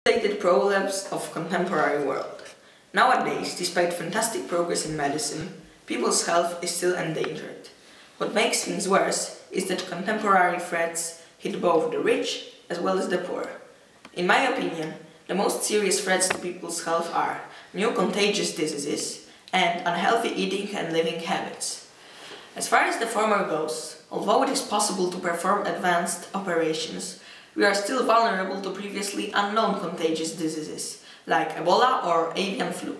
Related problems of contemporary world. Nowadays, despite fantastic progress in medicine, people's health is still endangered. What makes things worse is that contemporary threats hit both the rich as well as the poor. In my opinion, the most serious threats to people's health are new contagious diseases and unhealthy eating and living habits. As far as the former goes, although it is possible to perform advanced operations, we are still vulnerable to previously unknown contagious diseases, like Ebola or avian flu.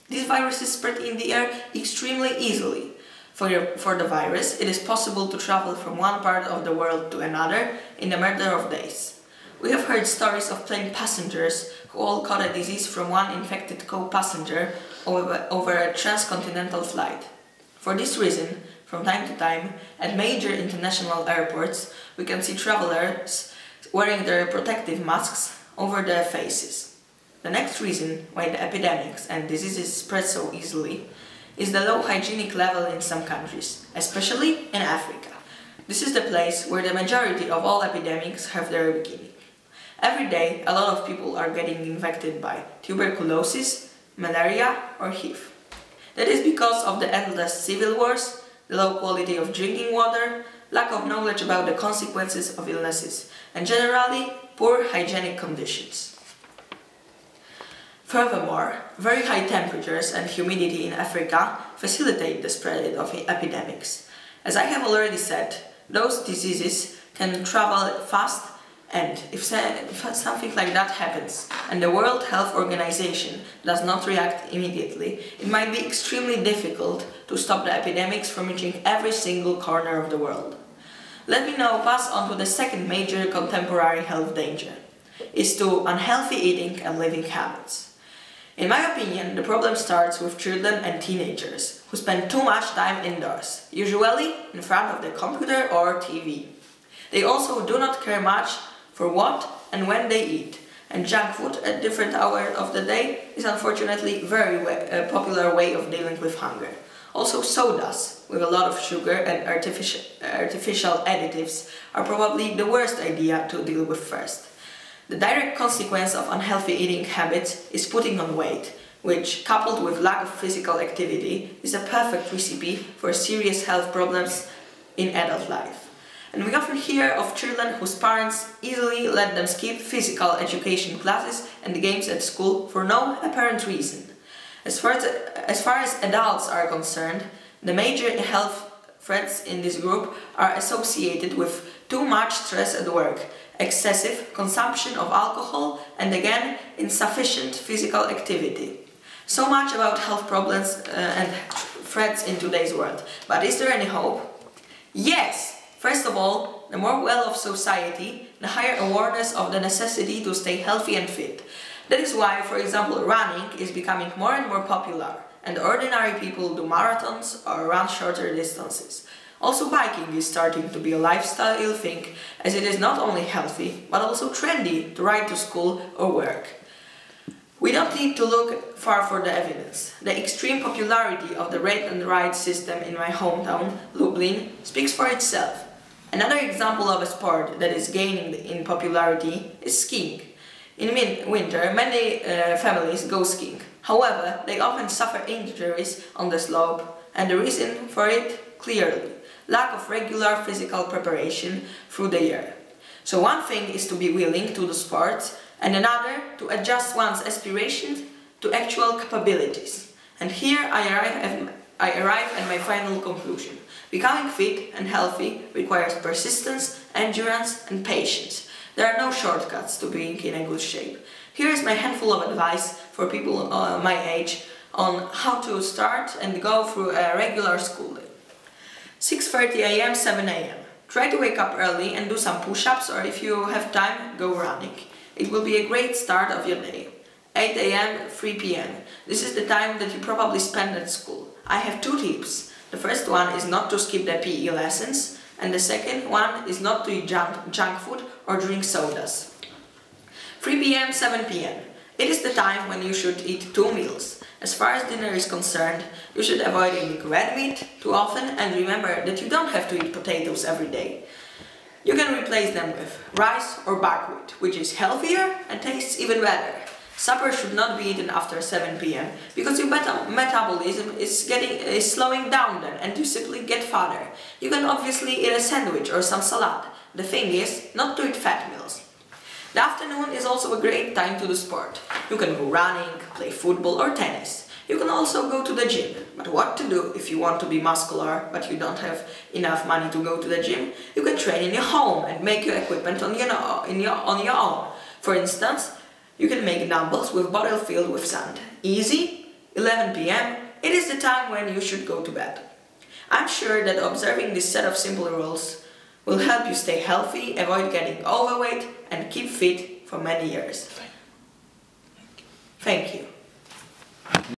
These viruses spread in the air extremely easily. For the virus, it is possible to travel from one part of the world to another in a matter of days. We have heard stories of plane passengers who all caught a disease from one infected co-passenger over a transcontinental flight. For this reason, from time to time, at major international airports, we can see travelers wearing their protective masks over their faces. The next reason why the epidemics and diseases spread so easily is the low hygienic level in some countries, especially in Africa. This is the place where the majority of all epidemics have their beginning. Every day, a lot of people are getting infected by tuberculosis, malaria or HIV. That is because of the endless civil wars, the low quality of drinking water, lack of knowledge about the consequences of illnesses, and generally poor hygienic conditions. Furthermore, very high temperatures and humidity in Africa facilitate the spread of epidemics. As I have already said, those diseases can travel fast, and if something like that happens and the World Health Organization does not react immediately, it might be extremely difficult to stop the epidemics from reaching every single corner of the world. Let me now pass on to the second major contemporary health danger, is to unhealthy eating and living habits. In my opinion, the problem starts with children and teenagers who spend too much time indoors, usually in front of the computer or TV. They also do not care much for what and when they eat, and junk food at different hours of the day is unfortunately a very popular way of dealing with hunger. Also, sodas with a lot of sugar and artificial additives are probably the worst idea to deal with first. The direct consequence of unhealthy eating habits is putting on weight, which, coupled with lack of physical activity, is a perfect recipe for serious health problems in adult life. And we often hear of children whose parents easily let them skip physical education classes and games at school for no apparent reason. As far as adults are concerned, the major health threats in this group are associated with too much stress at work, excessive consumption of alcohol, and again, insufficient physical activity. So much about health problems and threats in today's world. But is there any hope? Yes! First of all, the more well-off society, the higher awareness of the necessity to stay healthy and fit. That is why, for example, running is becoming more and more popular, and ordinary people do marathons or run shorter distances. Also, biking is starting to be a lifestyle thing, as it is not only healthy, but also trendy to ride to school or work. We don't need to look far for the evidence. The extreme popularity of the read and write system in my hometown, Lublin, speaks for itself. Another example of a sport that is gaining in popularity is skiing. In winter, many families go skiing. However, they often suffer injuries on the slope, and the reason for it, clearly, lack of regular physical preparation through the year. So one thing is to be willing to do sports, and another to adjust one's aspirations to actual capabilities. And here I arrive at my final conclusion. Becoming fit and healthy requires persistence, endurance and patience. There are no shortcuts to being in a good shape. Here is my handful of advice for people my age on how to start and go through a regular school day. 6:30 AM, 7 AM. Try to wake up early and do some push-ups, or if you have time, go running. It will be a great start of your day. 8 AM, 3 PM. This is the time that you probably spend at school. I have two tips. The first one is not to skip the PE lessons, and the second one is not to eat junk food or drink sodas. 3 PM, 7 PM. It is the time when you should eat 2 meals. As far as dinner is concerned, you should avoid eating red meat too often, and remember that you don't have to eat potatoes every day. You can replace them with rice or buckwheat, which is healthier and tastes even better. Supper should not be eaten after 7 p.m. because your metabolism is slowing down then and you simply get fatter. You can obviously eat a sandwich or some salad. The thing is, not to eat fat meals. The afternoon is also a great time to do sport. You can go running, play football or tennis. You can also go to the gym. But what to do if you want to be muscular but you don't have enough money to go to the gym? You can train in your home and make your equipment on your own. For instance, you can make dumbbells with bottle filled with sand. Easy, 11 p.m. It is the time when you should go to bed. I'm sure that observing this set of simple rules will help you stay healthy, avoid getting overweight and keep fit for many years. Thank you.